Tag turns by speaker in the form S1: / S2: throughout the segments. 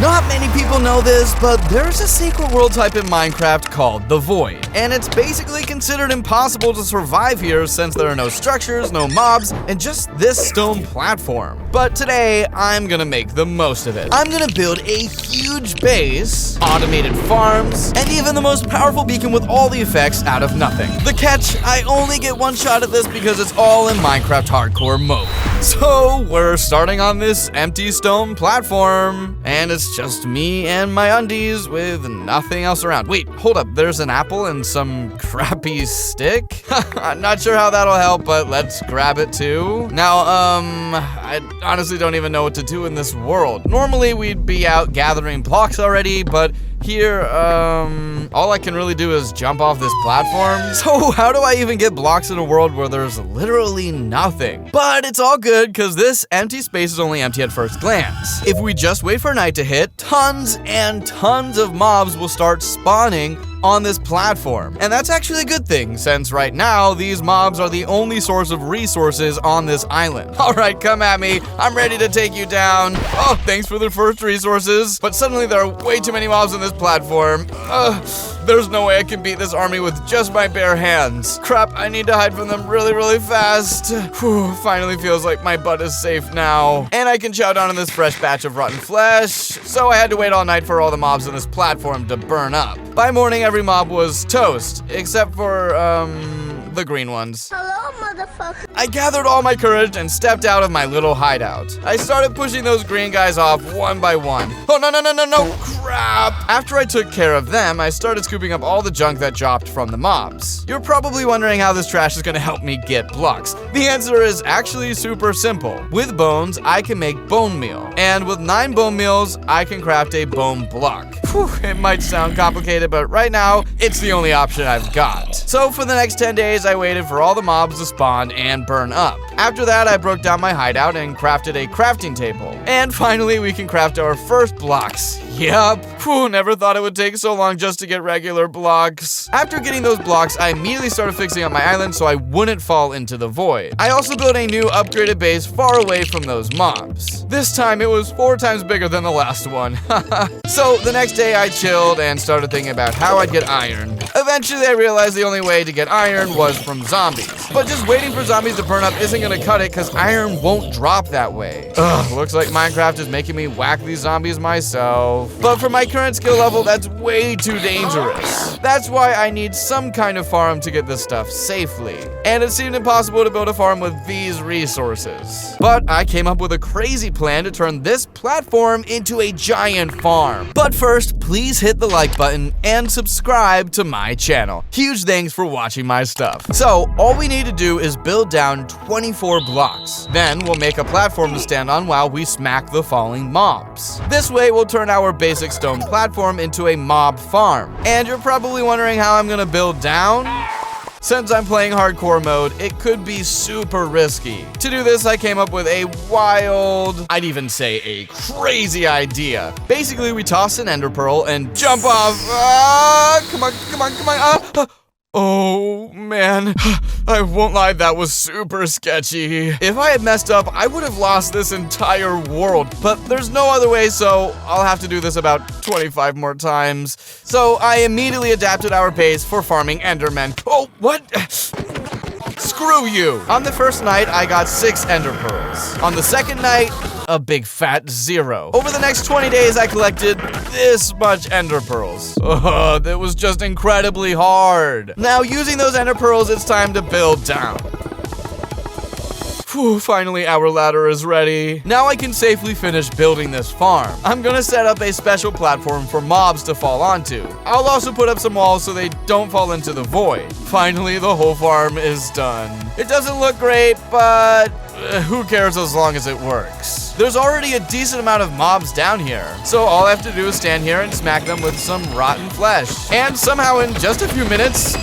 S1: Not many people know this, but there's a secret world type in Minecraft called the Void, and it's basically considered impossible to survive here since there are no structures, no mobs, and just this stone platform. But today, I'm gonna make the most of it. I'm gonna build a huge base, automated farms, and even the most powerful beacon with all the effects out of nothing. The catch, I only get one shot at this because it's all in Minecraft hardcore mode. So, we're starting on this empty stone platform, and it's just me and my undies with nothing else around. Wait, hold up, there's an apple and some crappy stick? I'm not sure how that'll help, but let's grab it too. Now, I honestly don't even know what to do in this world. Normally, we'd be out gathering blocks already, but here, all I can really do is jump off this platform. So how do I even get blocks in a world where there's literally nothing? But it's all good, because this empty space is only empty at first glance. If we just wait for night to hit, tons and tons of mobs will start spawning on this platform. And that's actually a good thing, since right now, these mobs are the only source of resources on this island. All right, come at me. I'm ready to take you down. Oh, thanks for the first resources. But suddenly there are way too many mobs on this platform. There's no way I can beat this army with just my bare hands. Crap, I need to hide from them really, really fast. Whew, finally feels like my butt is safe now. And I can chow down on this fresh batch of rotten flesh. So I had to wait all night for all the mobs on this platform to burn up. By morning, every mob was toast, except for, the green ones.
S2: Hello, motherfucker.
S1: I gathered all my courage and stepped out of my little hideout. I started pushing those green guys off one by one. Oh, no, crap. After I took care of them, I started scooping up all the junk that dropped from the mobs. You're probably wondering how this trash is gonna help me get blocks. The answer is actually super simple. With bones, I can make bone meal. And with 9 bone meals, I can craft a bone block. Whew, it might sound complicated, but right now, it's the only option I've got. So for the next 10 days, I waited for all the mobs to spawn and burn up. After that, I broke down my hideout and crafted a crafting table. And finally, we can craft our first blocks. Yup. Whew, never thought it would take so long just to get regular blocks. After getting those blocks, I immediately started fixing up my island so I wouldn't fall into the void. I also built a new upgraded base far away from those mobs. This time, it was 4 times bigger than the last one. So the next day, I chilled and started thinking about how I'd get iron. Eventually, I realized the only way to get iron was from zombies. But just waiting for zombies to burn up isn't gonna cut it because iron won't drop that way. Ugh, looks like Minecraft is making me whack these zombies myself. But for my current skill level, that's way too dangerous. That's why I need some kind of farm to get this stuff safely. And it seemed impossible to build a farm with these resources. But I came up with a crazy plan to turn this platform into a giant farm. But first, please hit the like button and subscribe to my channel. Huge thanks for watching my stuff. So, all we need to do is build down 24 blocks. Then, we'll make a platform to stand on while we smack the falling mobs. This way, we'll turn our basic stone platform into a mob farm. And you're probably wondering how I'm gonna build down? Since I'm playing hardcore mode, it could be super risky. To do this, I came up with a wild, I'd even say a crazy idea. Basically, we toss an ender pearl and jump off. Come on. Oh, man. I won't lie, that was super sketchy. If I had messed up, I would have lost this entire world. But there's no other way, so I'll have to do this about 25 more times. So I immediately adapted our base for farming endermen. Oh, what? Screw you! On the first night, I got 6 ender pearls. On the second night, a big fat 0. Over the next 20 days, I collected this much ender pearls. That was just incredibly hard. Now, using those ender pearls, it's time to build down. Whew, finally our ladder is ready. Now I can safely finish building this farm. I'm gonna set up a special platform for mobs to fall onto. I'll also put up some walls so they don't fall into the void. Finally, the whole farm is done. It doesn't look great, but who cares as long as it works? There's already a decent amount of mobs down here, so all I have to do is stand here and smack them with some rotten flesh. And somehow in just a few minutes,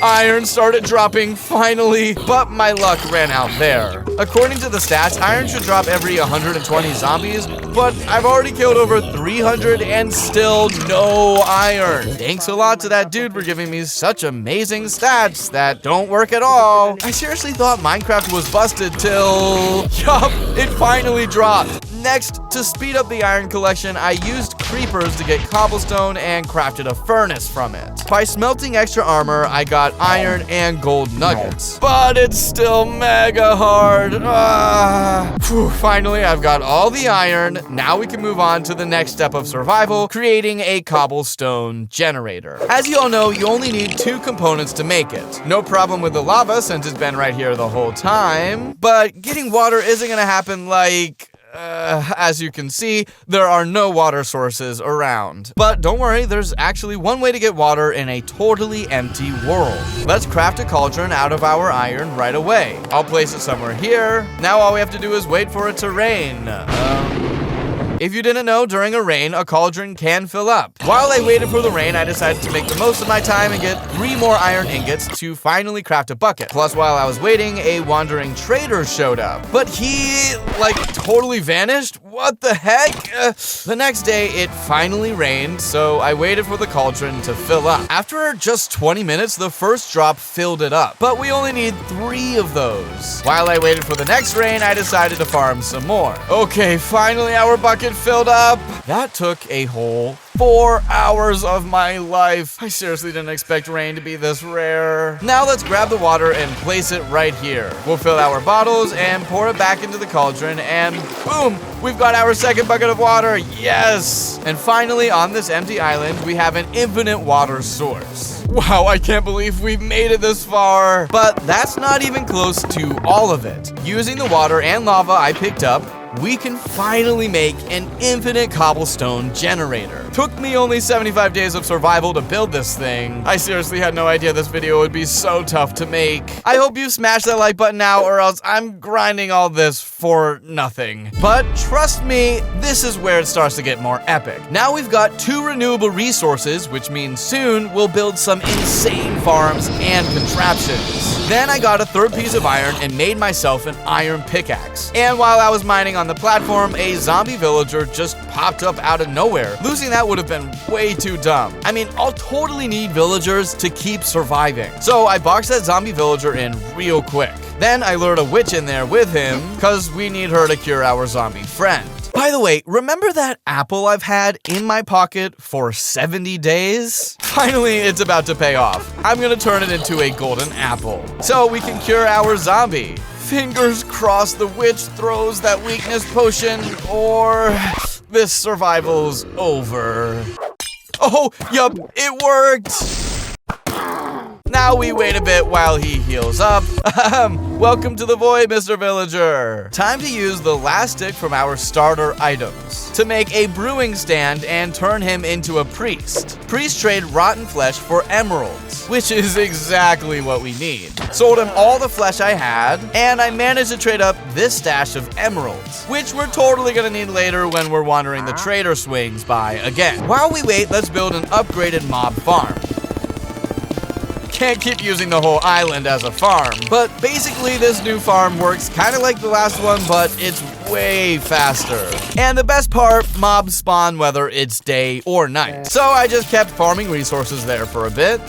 S1: iron started dropping finally, but my luck ran out there. According to the stats, iron should drop every 120 zombies, but I've already killed over 300 and still no iron. Thanks a lot to that dude for giving me such amazing stats that don't work at all. I seriously thought Minecraft was busted till... Yup, it finally dropped. Next, to speed up the iron collection, I used creepers to get cobblestone and crafted a furnace from it. By smelting extra armor, I got iron and gold nuggets. But it's still mega hard. Finally, I've got all the iron. Now we can move on to the next step of survival, creating a cobblestone generator. As you all know, you only need 2 components to make it. No problem with the lava since it's been right here the whole time. But getting water isn't gonna happen like... as you can see, there are no water sources around. But don't worry, there's actually one way to get water in a totally empty world. Let's craft a cauldron out of our iron right away. I'll place it somewhere here. Now all we have to do is wait for it to rain. If you didn't know, during a rain, a cauldron can fill up. While I waited for the rain, I decided to make the most of my time and get 3 more iron ingots to finally craft a bucket. Plus, while I was waiting, a wandering trader showed up. But he, like, totally vanished? What the heck? The next day, it finally rained, so I waited for the cauldron to fill up. After just 20 minutes, the first drop filled it up. But we only need 3 of those. While I waited for the next rain, I decided to farm some more. Okay, finally our bucket filled up. That took a whole 4 hours of my life. I seriously didn't expect rain to be this rare. Now let's grab the water and place it right here. We'll fill our bottles and pour it back into the cauldron and boom, we've got our second bucket of water. Yes! And finally, on this empty island, we have an infinite water source. Wow, I can't believe we've made it this far. But that's not even close to all of it. Using the water and lava I picked up, we can finally make an infinite cobblestone generator. Took me only 75 days of survival to build this thing. I seriously had no idea this video would be so tough to make. I hope you smash that like button now or else I'm grinding all this for nothing. But trust me, this is where it starts to get more epic. Now we've got 2 renewable resources, which means soon we'll build some insane farms and contraptions. Then I got a 3rd piece of iron and made myself an iron pickaxe. And while I was mining on the platform, a zombie villager just popped up out of nowhere. Losing that would have been way too dumb. I mean, I'll totally need villagers to keep surviving. So I boxed that zombie villager in real quick. Then I lured a witch in there with him, cause we need her to cure our zombie friend. By the way, remember that apple I've had in my pocket for 70 days? Finally, it's about to pay off. I'm gonna turn it into a golden apple, so we can cure our zombie. Fingers crossed the witch throws that weakness potion, or this survival's over. Oh, yup, it worked! Now we wait a bit while he heals up. Welcome to the void, Mr. Villager. Time to use the last stick from our starter items to make a brewing stand and turn him into a priest. Priests trade rotten flesh for emeralds, which is exactly what we need. Sold him all the flesh I had, and I managed to trade up this stash of emeralds, which we're totally gonna need later when we're wandering the trader swings by again. While we wait, let's build an upgraded mob farm. Can't keep using the whole island as a farm, but basically this new farm works kind of like the last one, but it's way faster. And the best part, mobs spawn whether it's day or night. So I just kept farming resources there for a bit.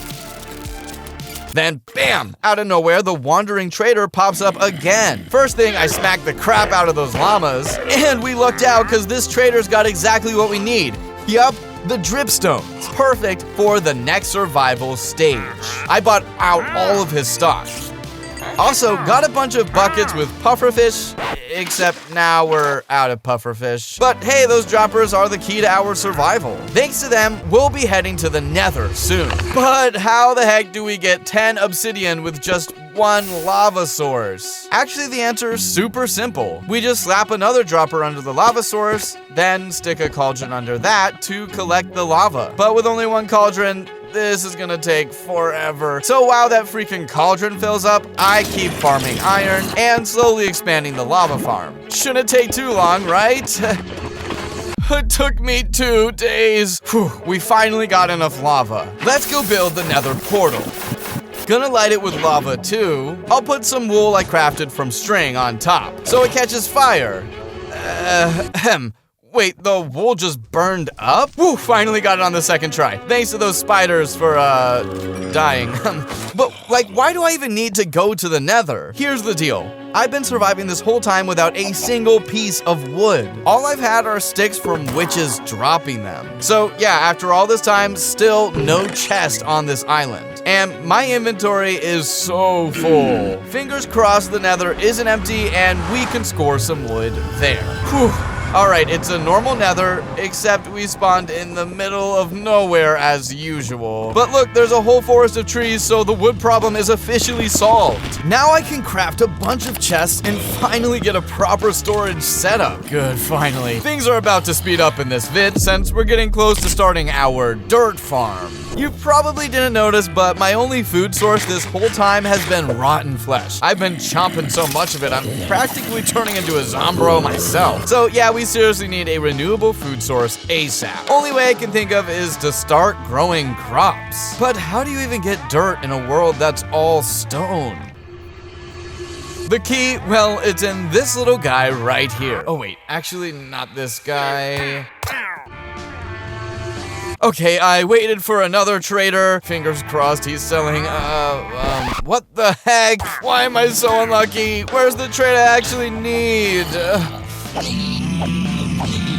S1: Then bam, out of nowhere, the wandering trader pops up again. First thing, I smacked the crap out of those llamas, and we lucked out because this trader's got exactly what we need. Yup, the dripstones. Perfect for the next survival stage. I bought out all of his stock. Also, got a bunch of buckets with pufferfish, except now we're out of pufferfish. But hey, those droppers are the key to our survival. Thanks to them, we'll be heading to the nether soon. But how the heck do we get 10 obsidian with just 1 lava source? Actually, the answer is super simple. We just slap another dropper under the lava source, then stick a cauldron under that to collect the lava. But with only 1 cauldron, this is gonna take forever. So while that freaking cauldron fills up, I keep farming iron and slowly expanding the lava farm. Shouldn't take too long, right? It took me 2 days. Whew, we finally got enough lava. Let's go build the nether portal. Gonna light it with lava too. I'll put some wool I crafted from string on top, so it catches fire. Wait, the wool just burned up? Woo, finally got it on the second try. Thanks to those spiders for, dying. But, like, why do I even need to go to the nether? Here's the deal. I've been surviving this whole time without a single piece of wood. All I've had are sticks from witches dropping them. So yeah, after all this time, still no chest on this island. And my inventory is so full. Fingers crossed the nether isn't empty and we can score some wood there. Whew. Alright, it's a normal nether, except we spawned in the middle of nowhere as usual. But look, there's a whole forest of trees, so the wood problem is officially solved. Now I can craft a bunch of chests and finally get a proper storage setup. Good, finally. Things are about to speed up in this vid since we're getting close to starting our dirt farm. You probably didn't notice, but my only food source this whole time has been rotten flesh. I've been chomping so much of it, I'm practically turning into a zombro myself. So yeah, we seriously need a renewable food source ASAP. Only way I can think of is to start growing crops. But how do you even get dirt in a world that's all stone? The key, well, it's in this little guy right here. Oh wait, actually not this guy. Okay, I waited for another trader. Fingers crossed he's selling, what the heck? Why am I so unlucky? Where's the trade I actually need?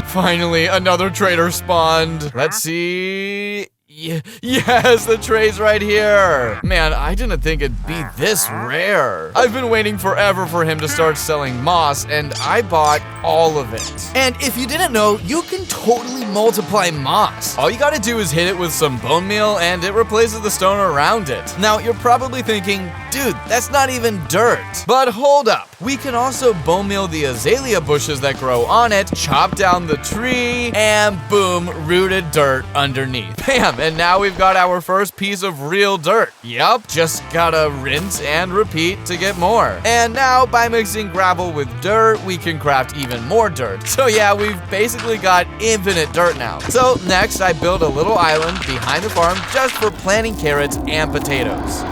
S1: Finally, another trader spawned. Let's see. Yes, the tray's right here. Man, I didn't think it'd be this rare. I've been waiting forever for him to start selling moss, and I bought all of it. And if you didn't know, you can totally multiply moss. All you gotta do is hit it with some bone meal, and it replaces the stone around it. Now, you're probably thinking, dude, that's not even dirt. But hold up. We can also bone meal the azalea bushes that grow on it, chop down the tree, and boom, rooted dirt underneath. Bam, and now we've got our first piece of real dirt. Yup, just gotta rinse and repeat to get more. And now, by mixing gravel with dirt, we can craft even more dirt. So yeah, we've basically got infinite dirt now. So next, I built a little island behind the farm just for planting carrots and potatoes.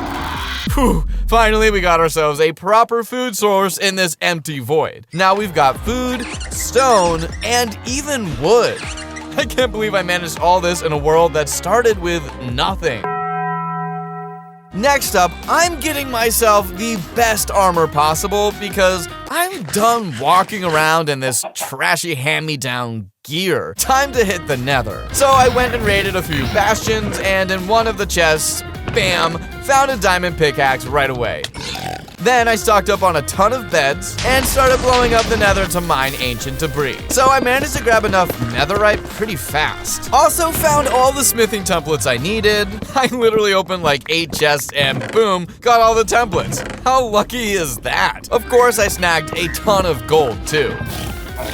S1: Whew, finally we got ourselves a proper food source in this empty void. Now we've got food, stone, and even wood. I can't believe I managed all this in a world that started with nothing. Next up, I'm getting myself the best armor possible because I'm done walking around in this trashy hand-me-down gear. Time to hit the nether. So I went and raided a few bastions, and in one of the chests, bam, found a diamond pickaxe right away. Then I stocked up on a ton of beds and started blowing up the nether to mine ancient debris. So I managed to grab enough netherite pretty fast. Also found all the smithing templates I needed. I literally opened like 8 chests and boom, got all the templates. How lucky is that? Of course, I snagged a ton of gold too.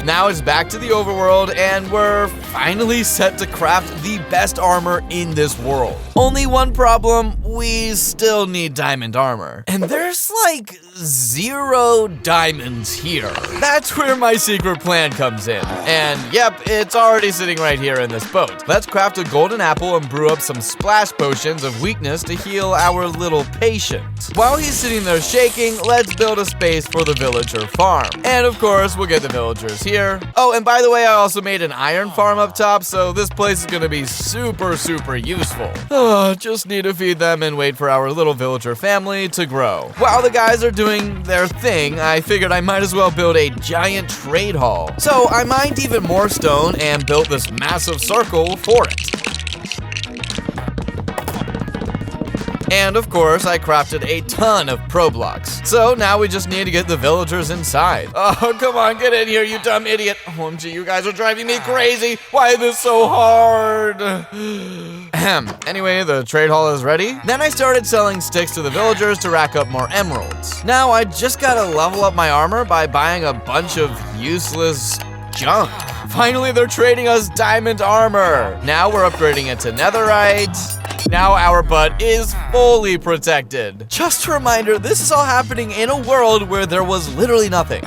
S1: Now it's back to the overworld, and we're finally set to craft the best armor in this world. Only one problem, we still need diamond armor. And there's like 0 diamonds here. That's where my secret plan comes in. And yep, it's already sitting right here in this boat. Let's craft a golden apple and brew up some splash potions of weakness to heal our little patient. While he's sitting there shaking, let's build a space for the villager farm. And of course, we'll get the villagers here. Oh, and by the way, I also made an iron farm up top, so this place is gonna be super useful. Just need to feed them and wait for our little villager family to grow. While the guys are doing their thing, I figured I might as well build a giant trade hall. So I mined even more stone and built this massive circle for it. And of course, I crafted a ton of pro blocks. So now we just need to get the villagers inside. Oh, come on, get in here, you dumb idiot. OMG, you guys are driving me crazy. Why is this so hard? Anyway, the trade hall is ready. Then I started selling sticks to the villagers to rack up more emeralds. Now I just gotta level up my armor by buying a bunch of useless junk. Finally, they're trading us diamond armor. Now we're upgrading it to netherite. Now our butt is fully protected. Just a reminder, this is all happening in a world where there was literally nothing.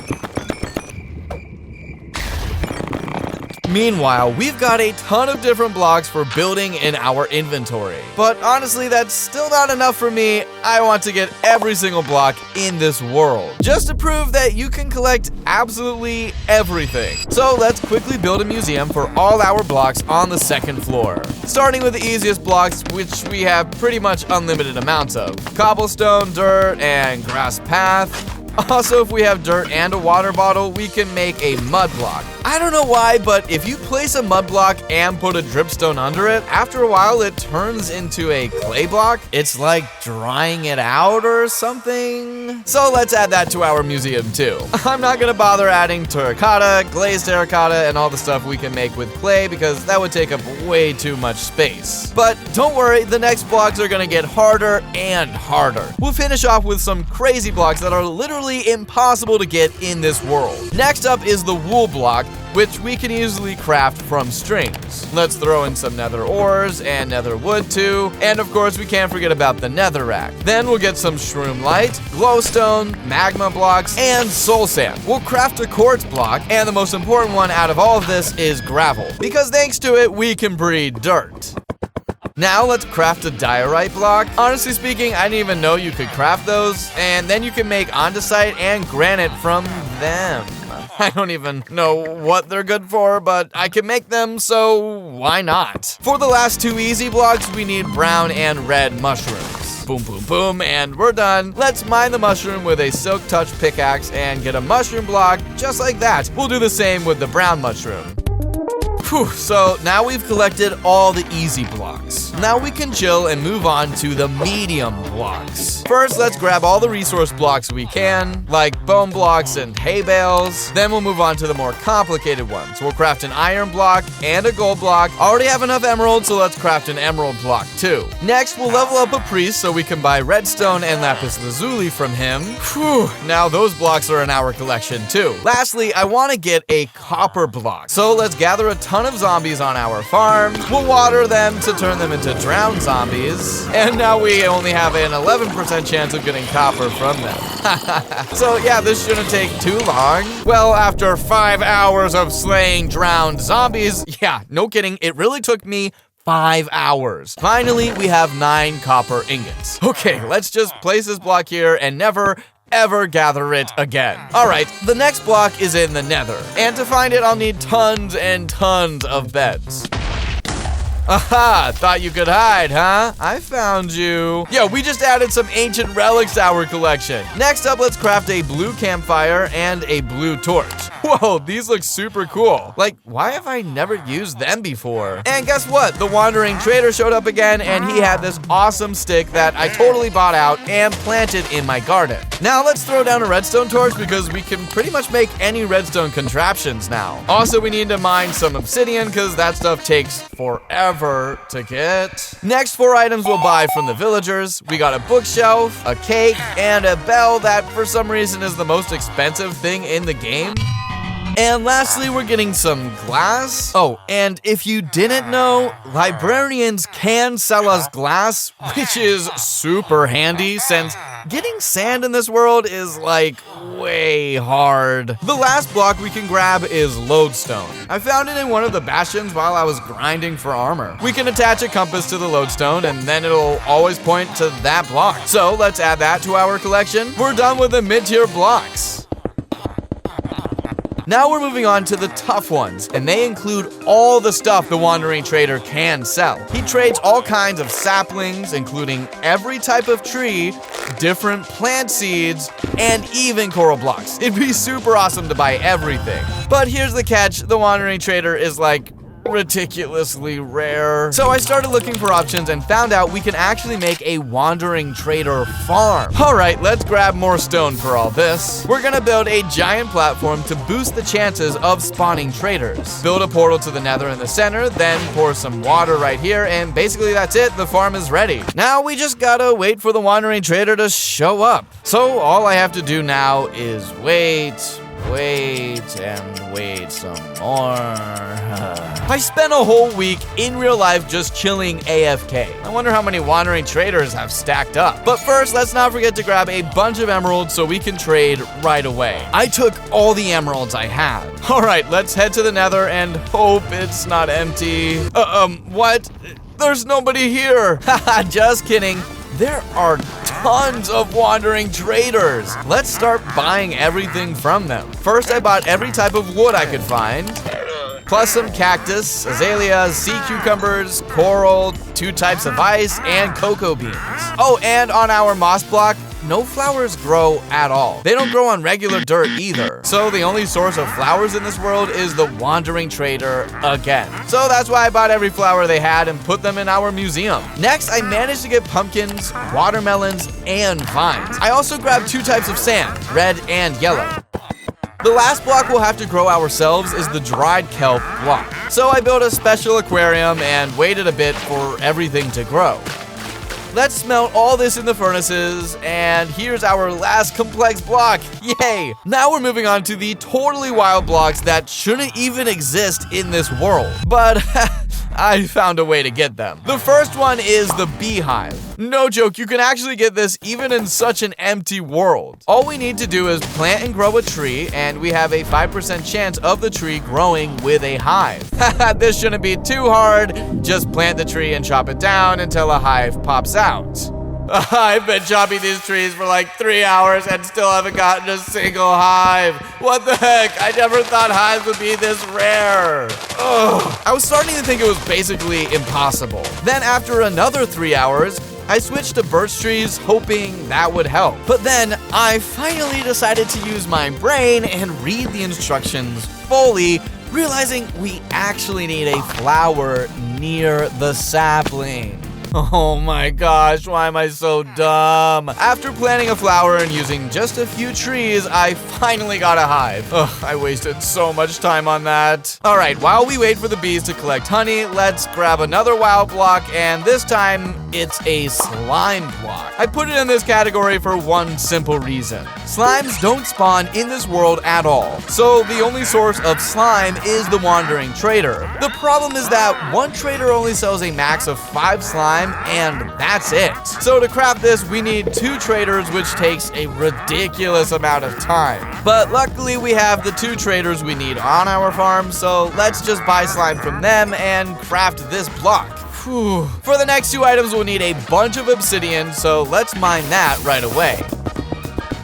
S1: Meanwhile, we've got a ton of different blocks for building in our inventory. But honestly, that's still not enough for me. I want to get every single block in this world, just to prove that you can collect absolutely everything. So let's quickly build a museum for all our blocks on the 2nd floor. Starting with the easiest blocks, which we have pretty much unlimited amounts of. Cobblestone, dirt, and grass path. Also, if we have dirt and a water bottle, we can make a mud block. I don't know why, but if you place a mud block and put a dripstone under it, after a while it turns into a clay block. It's like drying it out or something. So let's add that to our museum too. I'm not gonna bother adding terracotta, glazed terracotta, and all the stuff we can make with clay because that would take up way too much space. But don't worry, the next blocks are gonna get harder and harder. We'll finish off with some crazy blocks that are literally impossible to get in this world. Next up is the wool block, which we can easily craft from strings. Let's throw in some nether ores and nether wood too, and of course we can't forget about the netherrack. Then we'll get some shroom light, glowstone, magma blocks, and soul sand. We'll craft a quartz block, and the most important one out of all of this is gravel, because thanks to it we can breed dirt. Now let's craft a diorite block. Honestly speaking, I didn't even know you could craft those, and then you can make andesite and granite from them. I don't even know what they're good for, but I can make them, so why not? For the last two easy blocks, we need brown and red mushrooms. Boom, boom, boom, and we're done. Let's mine the mushroom with a silk touch pickaxe and get a mushroom block just like that. We'll do the same with the brown mushroom. Whew, so now we've collected all the easy blocks. Now we can chill and move on to the medium blocks. First, let's grab all the resource blocks we can, like bone blocks and hay bales. Then we'll move on to the more complicated ones. We'll craft an iron block and a gold block. Already have enough emeralds, so let's craft an emerald block too. Next, we'll level up a priest so we can buy redstone and lapis lazuli from him. Whew, now those blocks are in our collection too. Lastly, I want to get a copper block. So let's gather a ton of zombies on our farm. We'll water them to turn them into drowned zombies. And now we only have an 11% chance of getting copper from them. So yeah, this shouldn't take too long. Well, after 5 hours of slaying drowned zombies, yeah, no kidding, it really took me 5 hours. Finally, we have 9 copper ingots. Okay, let's just place this block here and never ever gather it again. Alright, the next block is in the nether, and to find it I'll need tons and tons of beds. Aha, thought you could hide, huh? I found you. Yo, we just added some ancient relics to our collection. Next up, let's craft a blue campfire and a blue torch. Whoa, these look super cool. Like, why have I never used them before? And guess what? The wandering trader showed up again, and he had this awesome stick that I totally bought out and planted in my garden. Now let's throw down a redstone torch because we can pretty much make any redstone contraptions now. Also, we need to mine some obsidian because that stuff takes forever to get. Next 4 items we'll buy from the villagers. We got a bookshelf, a cake, and a bell that for some reason is the most expensive thing in the game. And lastly, we're getting some glass. Oh, and if you didn't know, librarians can sell us glass, which is super handy since getting sand in this world is like way hard. The last block we can grab is lodestone. I found it in one of the bastions while I was grinding for armor. We can attach a compass to the lodestone and then it'll always point to that block. So let's add that to our collection. We're done with the mid-tier blocks. Now we're moving on to the tough ones, and they include all the stuff the Wandering Trader can sell. He trades all kinds of saplings, including every type of tree, different plant seeds, and even coral blocks. It'd be super awesome to buy everything. But here's the catch, the Wandering Trader is like ridiculously rare. So I started looking for options and found out we can actually make a wandering trader farm. Alright, let's grab more stone for all this. We're gonna build a giant platform to boost the chances of spawning traders. Build a portal to the nether in the center, then pour some water right here, and basically that's it, the farm is ready. Now we just gotta wait for the wandering trader to show up. So all I have to do now is wait and wait some more. I spent a whole week in real life just chilling AFK. I wonder how many wandering traders have stacked up. But first, let's not forget to grab a bunch of emeralds so we can trade right away. I took all the emeralds I had. Alright, let's head to the nether and hope it's not empty. What? There's nobody here. Haha, just kidding. There are tons of wandering traders. Let's start buying everything from them. First, I bought every type of wood I could find, plus some cactus, azaleas, sea cucumbers, coral, 2 types of ice, and cocoa beans. Oh, and on our moss block, no flowers grow at all. They don't grow on regular dirt either. So the only source of flowers in this world is the wandering trader again. So that's why I bought every flower they had and put them in our museum. Next, I managed to get pumpkins, watermelons, and vines. I also grabbed 2 types of sand, red and yellow. The last block we'll have to grow ourselves is the dried kelp block. So I built a special aquarium and waited a bit for everything to grow. Let's smelt all this in the furnaces, and here's our last complex block. Yay! Now we're moving on to the totally wild blocks that shouldn't even exist in this world. But I found a way to get them. The first one is the beehive. No joke, you can actually get this even in such an empty world. All we need to do is plant and grow a tree, and we have a 5% chance of the tree growing with a hive. This shouldn't be too hard. Just plant the tree and chop it down until a hive pops out. I've been chopping these trees for like 3 hours and still haven't gotten a single hive. What the heck? I never thought hives would be this rare. Ugh. I was starting to think it was basically impossible. Then after another 3 hours, I switched to birch trees, hoping that would help. But then I finally decided to use my brain and read the instructions fully, realizing we actually need a flower near the sapling. Oh my gosh, why am I so dumb? After planting a flower and using just a few trees, I finally got a hive. Ugh, I wasted so much time on that. All right, while we wait for the bees to collect honey, let's grab another wild block, and this time it's a slime block. I put it in this category for one simple reason. Slimes don't spawn in this world at all, so the only source of slime is the wandering trader. The problem is that one trader only sells a max of 5 slime, and that's it. So to craft this, we need 2 traders, which takes a ridiculous amount of time. But luckily, we have the 2 traders we need on our farm, so let's just buy slime from them and craft this block. Whew. For the next 2 items, we'll need a bunch of obsidian, so let's mine that right away.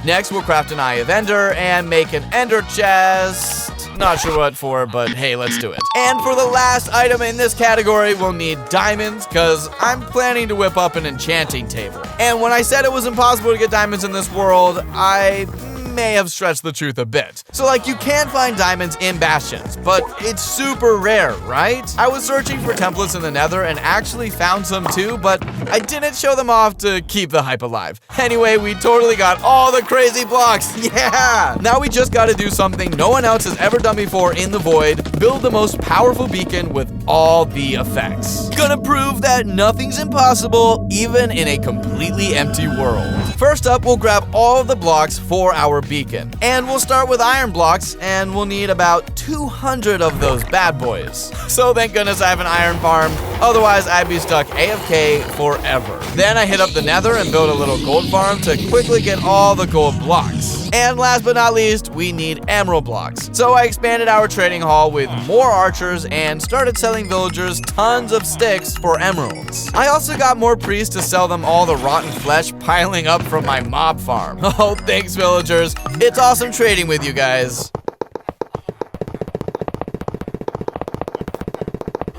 S1: Next, we'll craft an Eye of Ender and make an ender chest. Not sure what for, but hey, let's do it. And for the last item in this category, we'll need diamonds, because I'm planning to whip up an enchanting table. And when I said it was impossible to get diamonds in this world, I may have stretched the truth a bit. So like, you can find diamonds in bastions, but it's super rare, right? I was searching for templates in the nether and actually found some too, but I didn't show them off to keep the hype alive. Anyway, we totally got all the crazy blocks. Yeah! Now we just gotta do something no one else has ever done before in the void: build the most powerful beacon with all the effects. Gonna prove that nothing's impossible, even in a completely empty world. First up, we'll grab all of the blocks for our beacon. And we'll start with iron blocks, and we'll need about 200 of those bad boys. So thank goodness I have an iron farm, otherwise I'd be stuck AFK forever. Then I hit up the nether and build a little gold farm to quickly get all the gold blocks. And last but not least, we need emerald blocks. So I expanded our trading hall with more archers and started selling villagers tons of sticks for emeralds. I also got more priests to sell them all the rotten flesh piling up from my mob farm. Oh, thanks villagers. It's awesome trading with you guys.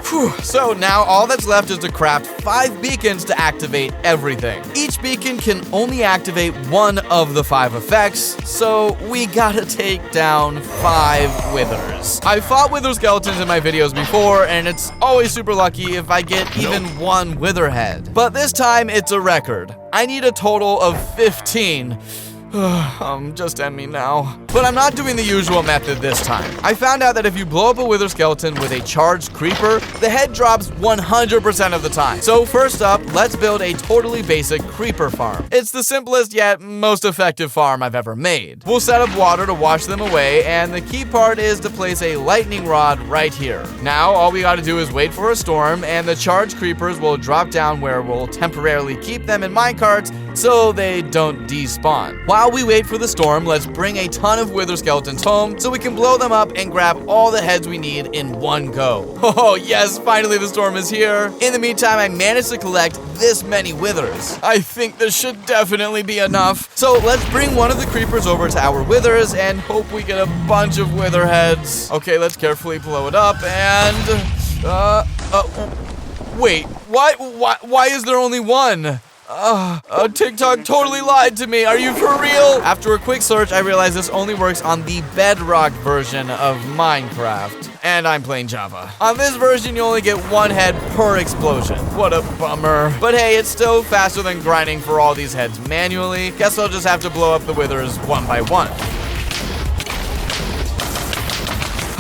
S1: Whew. So now all that's left is to craft 5 beacons to activate everything. Each beacon can only activate one of the 5 effects, so we gotta take down 5 withers. I've fought wither skeletons in my videos before, and it's always super lucky if I get even one wither head. But this time it's a record. I need a total of 15. Just end me now. But I'm not doing the usual method this time. I found out that if you blow up a wither skeleton with a charged creeper, the head drops 100% of the time. So first up, let's build a totally basic creeper farm. It's the simplest yet most effective farm I've ever made. We'll set up water to wash them away, and the key part is to place a lightning rod right here. Now, all we gotta do is wait for a storm, and the charged creepers will drop down where we'll temporarily keep them in minecarts so they don't despawn. While we wait for the storm, let's bring a ton of wither skeletons home so we can blow them up and grab all the heads we need in one go. Oh yes, finally the storm is here. In the meantime, I managed to collect this many withers. I think this should definitely be enough. So let's bring one of the creepers over to our withers and hope we get a bunch of wither heads. Okay, let's carefully blow it up and... wait, why is there only one? TikTok totally lied to me. Are you for real? After a quick search, I realized this only works on the bedrock version of Minecraft. And I'm playing Java. On this version, you only get one head per explosion. What a bummer. But hey, it's still faster than grinding for all these heads manually. Guess I'll just have to blow up the withers one by one.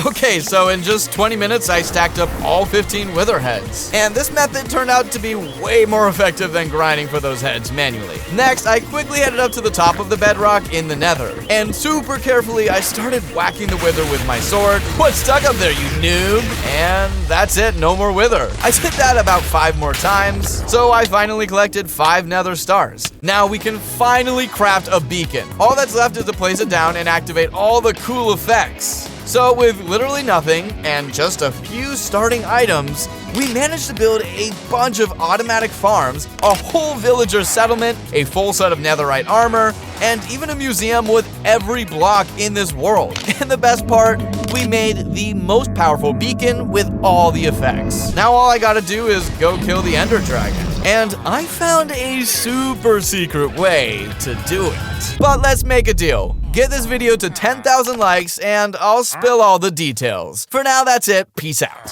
S1: Okay, so in just 20 minutes, I stacked up all 15 wither heads. And this method turned out to be way more effective than grinding for those heads manually. Next, I quickly headed up to the top of the bedrock in the nether. And super carefully, I started whacking the wither with my sword. What's stuck up there, you noob? And that's it, no more wither. I did that about 5 more times, so I finally collected 5 nether stars. Now we can finally craft a beacon. All that's left is to place it down and activate all the cool effects. So with literally nothing and just a few starting items, we managed to build a bunch of automatic farms, a whole villager settlement, a full set of netherite armor, and even a museum with every block in this world. And the best part, we made the most powerful beacon with all the effects. Now all I gotta do is go kill the ender dragon. And I found a super secret way to do it. But let's make a deal. Get this video to 10,000 likes and I'll spill all the details. For now, that's it. Peace out.